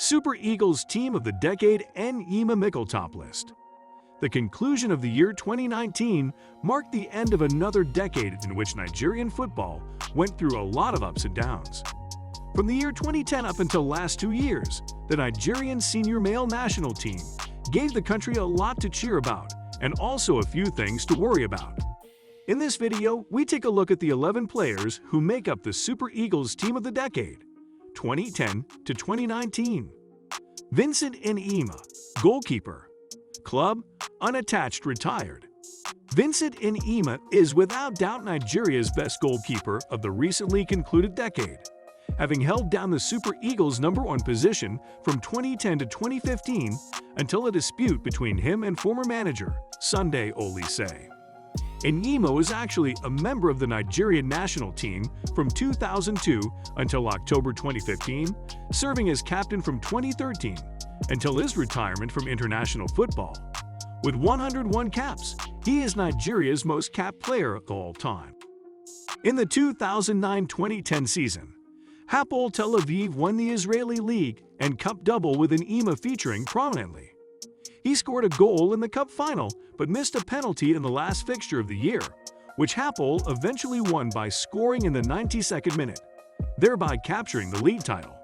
Super Eagles Team of the Decade Enyeama Mikel Top List. The conclusion of the year 2019 marked the end of another decade in which Nigerian football went through a lot of ups and downs. From the year 2010 up until last 2 years, the Nigerian senior male national team gave the country a lot to cheer about and also a few things to worry about. In this video, we take a look at the 11 players who make up the Super Eagles Team of the Decade, 2010 to 2019. Vincent Enyeama, goalkeeper. Club, unattached, retired. Vincent Enyeama is without doubt Nigeria's best goalkeeper of the recently concluded decade, having held down the Super Eagles' #1 position from 2010 to 2015 until a dispute between him and former manager Sunday Oliseh. Enyeama was actually a member of the Nigerian national team from 2002 until October 2015, serving as captain from 2013 until his retirement from international football. With 101 caps, he is Nigeria's most capped player of all time. In the 2009-2010 season, Hapoel Tel Aviv won the Israeli League and Cup double with Enyeama featuring prominently. He scored a goal in the Cup final but missed a penalty in the last fixture of the year, which Hapoel eventually won by scoring in the 92nd minute, thereby capturing the league title.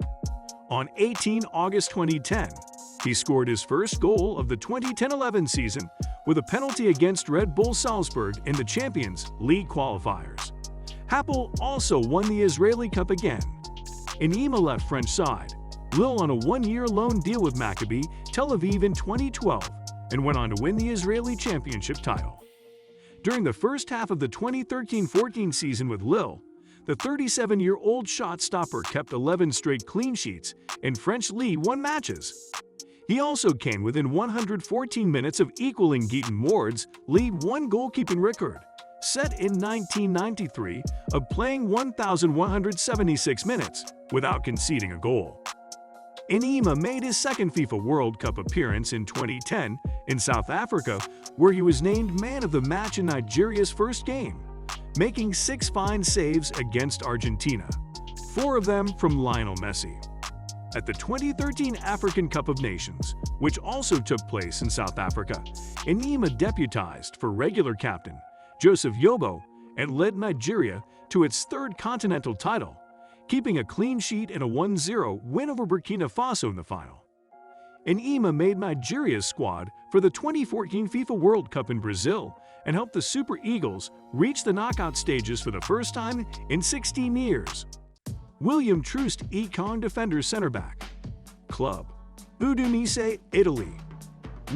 On 18 August 2010, he scored his first goal of the 2010-11 season with a penalty against Red Bull Salzburg in the Champions League qualifiers. Hapoel also won the Israeli Cup again. Enyeama left French side Lille on a 1-year loan deal with Maccabi Tel Aviv in 2012 and went on to win the Israeli championship title. During the first half of the 2013-14 season with Lille, the 37-year-old shot stopper kept 11 straight clean sheets in French Ligue 1 matches. He also came within 114 minutes of equaling Guiton Ward's Ligue 1 goalkeeping record, set in 1993, of playing 1,176 minutes without conceding a goal. Enyeama made his second FIFA World Cup appearance in 2010 in South Africa, where he was named man of the match in Nigeria's first game, making 6 fine saves against Argentina, 4 of them from Lionel Messi. At the 2013 African Cup of Nations, which also took place in South Africa, Enyeama deputized for regular captain Joseph Yobo and led Nigeria to its 3rd continental title, keeping a clean sheet and a 1-0 win over Burkina Faso in the final. Enyeama made Nigeria's squad for the 2014 FIFA World Cup in Brazil and helped the Super Eagles reach the knockout stages for the first time in 16 years. William Troost-Ekong, defender, center back. Club, Udinese, Italy.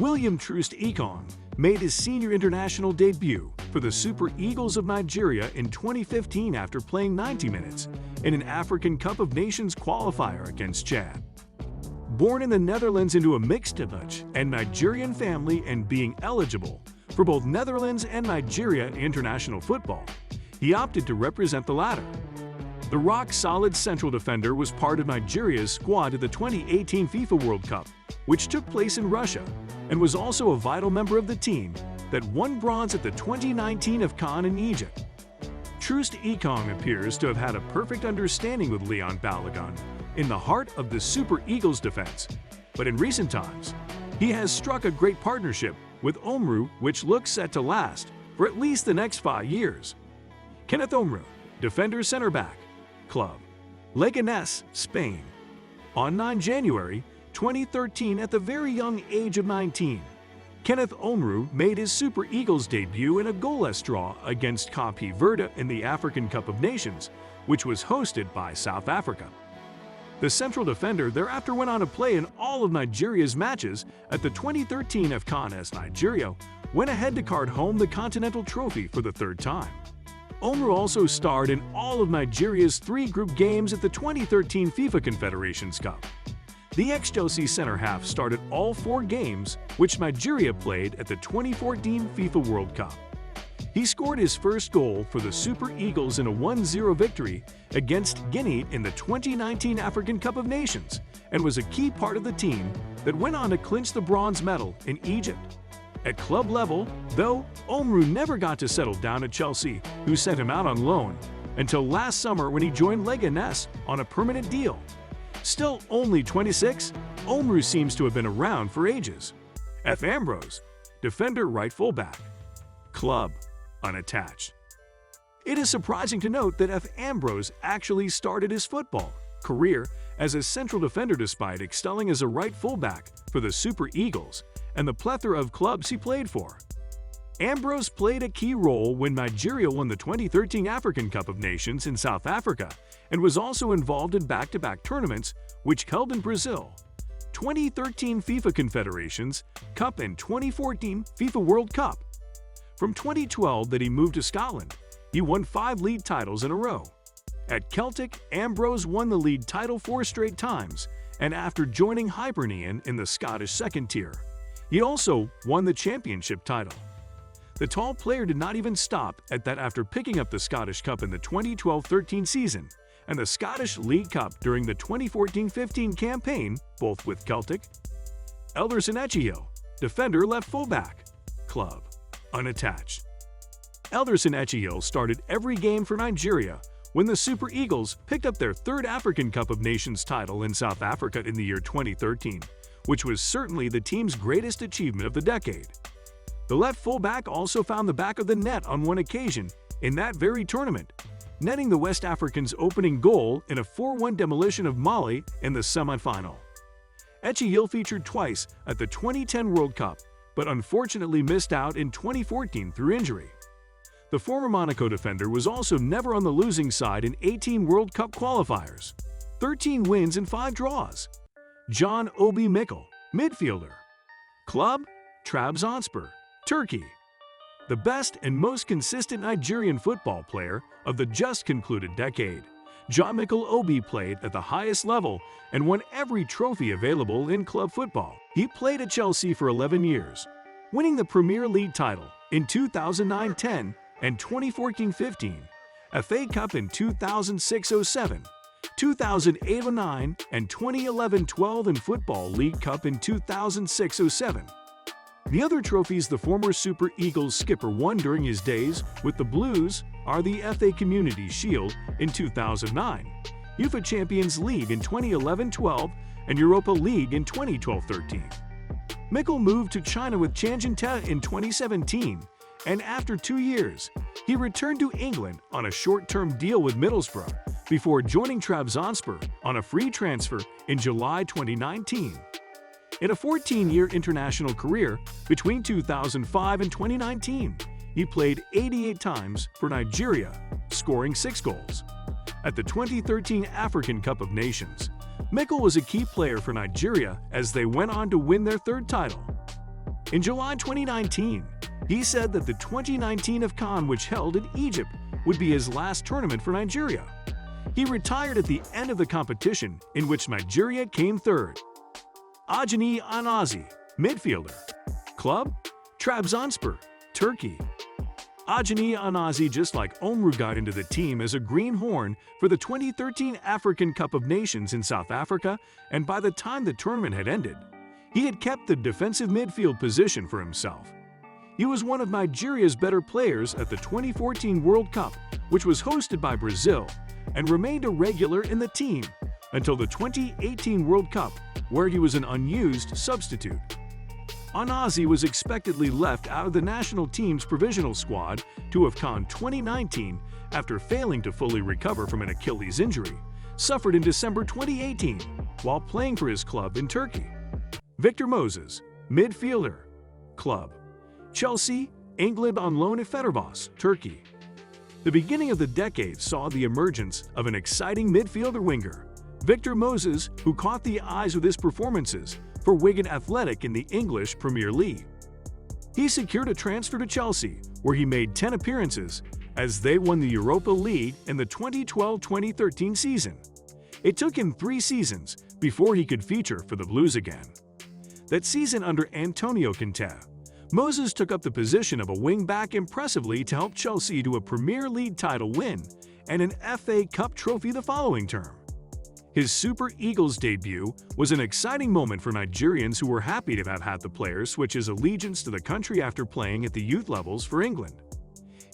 William Troost-Ekong made his senior international debut for the Super Eagles of Nigeria in 2015 after playing 90 minutes in an African Cup of Nations qualifier against Chad. Born in the Netherlands into a mixed Dutch and Nigerian family and being eligible for both Netherlands and Nigeria international football, he opted to represent the latter. The rock-solid central defender was part of Nigeria's squad at the 2018 FIFA World Cup, which took place in Russia, and was also a vital member of the team that won bronze at the 2019 AFCON in Egypt. Troost-Ekong appears to have had a perfect understanding with Leon Balogun in the heart of the Super Eagles defense, but in recent times, he has struck a great partnership with Omeruo, which looks set to last for at least the next 5 years. Kenneth Omeruo, defender, center back. Club, Leganés, Spain. On 9 January 2013, at the very young age of 19, Kenneth Omeruo made his Super Eagles debut in a goalless draw against Cape Verde in the African Cup of Nations, which was hosted by South Africa. The central defender thereafter went on to play in all of Nigeria's matches at the 2013 AFCON as Nigeria went ahead to card home the Continental Trophy for the 3rd time. Omeruo also starred in all of Nigeria's 3 group games at the 2013 FIFA Confederations Cup. The ex-Chelsea centre-half started all 4 games which Nigeria played at the 2014 FIFA World Cup. He scored his first goal for the Super Eagles in a 1-0 victory against Guinea in the 2019 African Cup of Nations and was a key part of the team that went on to clinch the bronze medal in Egypt. At club level, though, Omeruo never got to settle down at Chelsea, who sent him out on loan, until last summer when he joined Leganés on a permanent deal. Still only 26, Omeruo seems to have been around for ages. Efe Ambrose, defender right fullback. Club, unattached. It is surprising to note that Efe Ambrose actually started his football career as a central defender despite excelling as a right fullback for the Super Eagles and the plethora of clubs he played for. Ambrose played a key role when Nigeria won the 2013 African Cup of Nations in South Africa and was also involved in back-to-back tournaments which held in Brazil, 2013 FIFA Confederations Cup and 2014 FIFA World Cup. From 2012 that he moved to Scotland, he won 5 league titles in a row. At Celtic, Ambrose won the league title 4 straight times, and after joining Hibernian in the Scottish second tier, he also won the championship title. The tall player did not even stop at that after picking up the Scottish Cup in the 2012-13 season and the Scottish League Cup during the 2014-15 campaign, both with Celtic. Elderson Echiejile, defender left fullback. Club, unattached. Elderson Echiejile started every game for Nigeria when the Super Eagles picked up their 3rd African Cup of Nations title in South Africa in the year 2013, which was certainly the team's greatest achievement of the decade. The left fullback also found the back of the net on one occasion in that very tournament, netting the West Africans' opening goal in a 4-1 demolition of Mali in the semi-final. Echiejile featured twice at the 2010 World Cup, but unfortunately missed out in 2014 through injury. The former Monaco defender was also never on the losing side in 18 World Cup qualifiers, 13 wins and 5 draws. John Obi Mikel, midfielder. Club, Trabzonspor, Turkey. The best and most consistent Nigerian football player of the just concluded decade, John Mikel Obi played at the highest level and won every trophy available in club football. He played at Chelsea for 11 years, winning the Premier League title in 2009-10 and 2014-15, FA Cup in 2006-07, 2008-09, and 2011-12 and Football League Cup in 2006-07. The other trophies the former Super Eagles skipper won during his days with the Blues are the FA Community Shield in 2009, UEFA Champions League in 2011-12, and Europa League in 2012-13. Mikel moved to China with Tianjin in 2017, and after 2 years, he returned to England on a short-term deal with Middlesbrough before joining Trabzonspor on a free transfer in July 2019. In a 14-year international career between 2005 and 2019, he played 88 times for Nigeria, scoring 6 goals. At the 2013 African Cup of Nations, Mikel was a key player for Nigeria as they went on to win their 3rd title. In July 2019, he said that the 2019 AFCON, which held in Egypt, would be his last tournament for Nigeria. He retired at the end of the competition, in which Nigeria came 3rd. Ogenyi Onazi, midfielder. Club, Trabzonspor, Turkey. Ogenyi Onazi, just like Omeruo, got into the team as a greenhorn for the 2013 African Cup of Nations in South Africa, and by the time the tournament had ended, he had kept the defensive midfield position for himself. He was one of Nigeria's better players at the 2014 World Cup, which was hosted by Brazil, and remained a regular in the team until the 2018 World Cup, where he was an unused substitute. Onazi was expectedly left out of the national team's provisional squad to AFCON 2019 after failing to fully recover from an Achilles injury suffered in December 2018 while playing for his club in Turkey. Victor Moses, midfielder. Club, Chelsea, England on loan at Fenerbahce, Turkey. The beginning of the decade saw the emergence of an exciting midfielder winger, Victor Moses, who caught the eyes with his performances for Wigan Athletic in the English Premier League. He secured a transfer to Chelsea, where he made 10 appearances as they won the Europa League in the 2012-2013 season. It took him 3 seasons before he could feature for the Blues again. That season under Antonio Conte, Moses took up the position of a wing-back impressively to help Chelsea to a Premier League title win and an FA Cup trophy the following term. His Super Eagles debut was an exciting moment for Nigerians who were happy to have had the player switch his allegiance to the country after playing at the youth levels for England.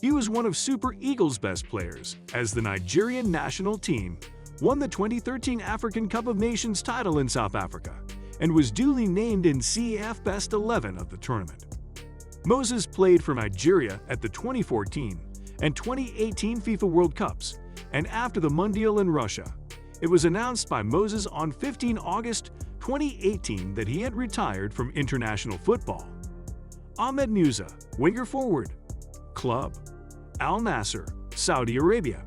He was one of Super Eagles' best players, as the Nigerian national team won the 2013 African Cup of Nations title in South Africa and was duly named in CAF Best 11 of the tournament. Moses played for Nigeria at the 2014 and 2018 FIFA World Cups, and after the Mundial in Russia, it was announced by Moses on 15 August 2018 that he had retired from international football. Ahmed Musa, winger forward. Club: Al Nassr, Saudi Arabia.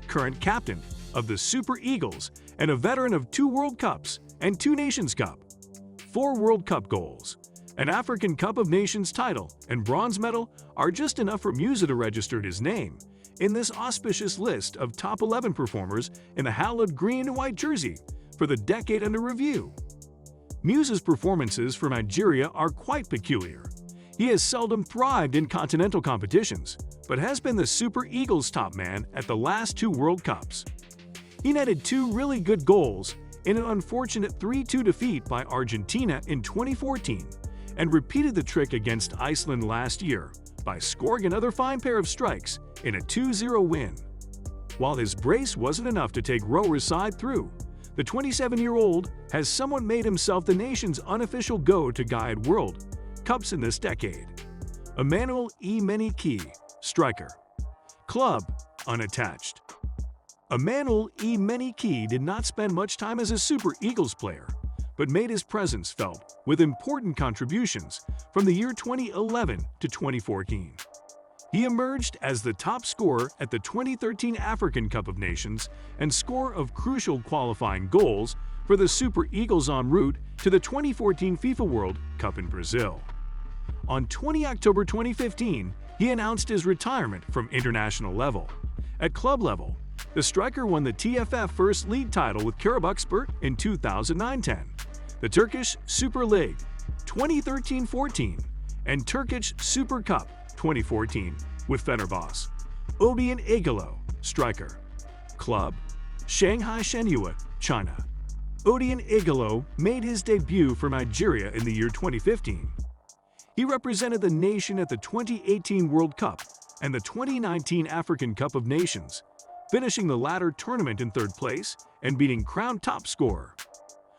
Current captain of the Super Eagles and a veteran of 2 World Cups and 2 Nations Cup, 4 World Cup goals, an African Cup of Nations title, and bronze medal are just enough for Musa to register his name in this auspicious list of top 11 performers in the hallowed green and white jersey for the decade under review. Musa's performances for Nigeria are quite peculiar. He has seldom thrived in continental competitions, but has been the Super Eagles top man at the last 2 World Cups. He netted 2 really good goals in an unfortunate 3-2 defeat by Argentina in 2014 and repeated the trick against Iceland last year by scoring another fine pair of strikes in a 2-0 win. While his brace wasn't enough to take Rower's side through, the 27-year-old has somewhat made himself the nation's unofficial go-to-guide World Cups in this decade. Emmanuel Emenike, striker. Club: unattached. Emmanuel Emenike did not spend much time as a Super Eagles player, but made his presence felt with important contributions from the year 2011 to 2014. He emerged as the top scorer at the 2013 African Cup of Nations and scorer of crucial qualifying goals for the Super Eagles en route to the 2014 FIFA World Cup in Brazil. On 20 October 2015, he announced his retirement from international level. At club level, the striker won the TFF First League title with Karabükspor in 2009-10, the Turkish Super League 2013-14, and Turkish Super Cup 2014 with Fenerbahce. Odion Ighalo, striker. Club: Shanghai Shenhua, China. Odion Ighalo made his debut for Nigeria in the year 2015. He represented the nation at the 2018 World Cup and the 2019 African Cup of Nations, finishing the latter tournament in 3rd place and beating crowned top scorer.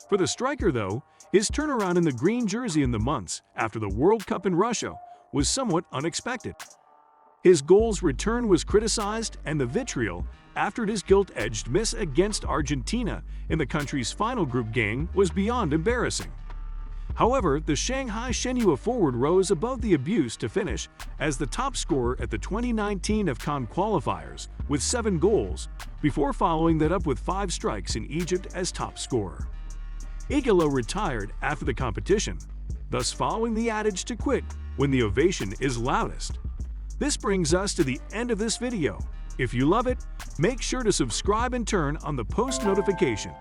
For the striker, though, his turnaround in the green jersey in the months after the World Cup in Russia was somewhat unexpected. His goal's return was criticized, and the vitriol after his gilt-edged miss against Argentina in the country's final group game was beyond embarrassing. However, the Shanghai Shenhua forward rose above the abuse to finish as the top scorer at the 2019 AFCON qualifiers with 7 goals, before following that up with 5 strikes in Egypt as top scorer. Ighalo retired after the competition, thus following the adage to quit when the ovation is loudest. This brings us to the end of this video. If you love it, make sure to subscribe and turn on the post notification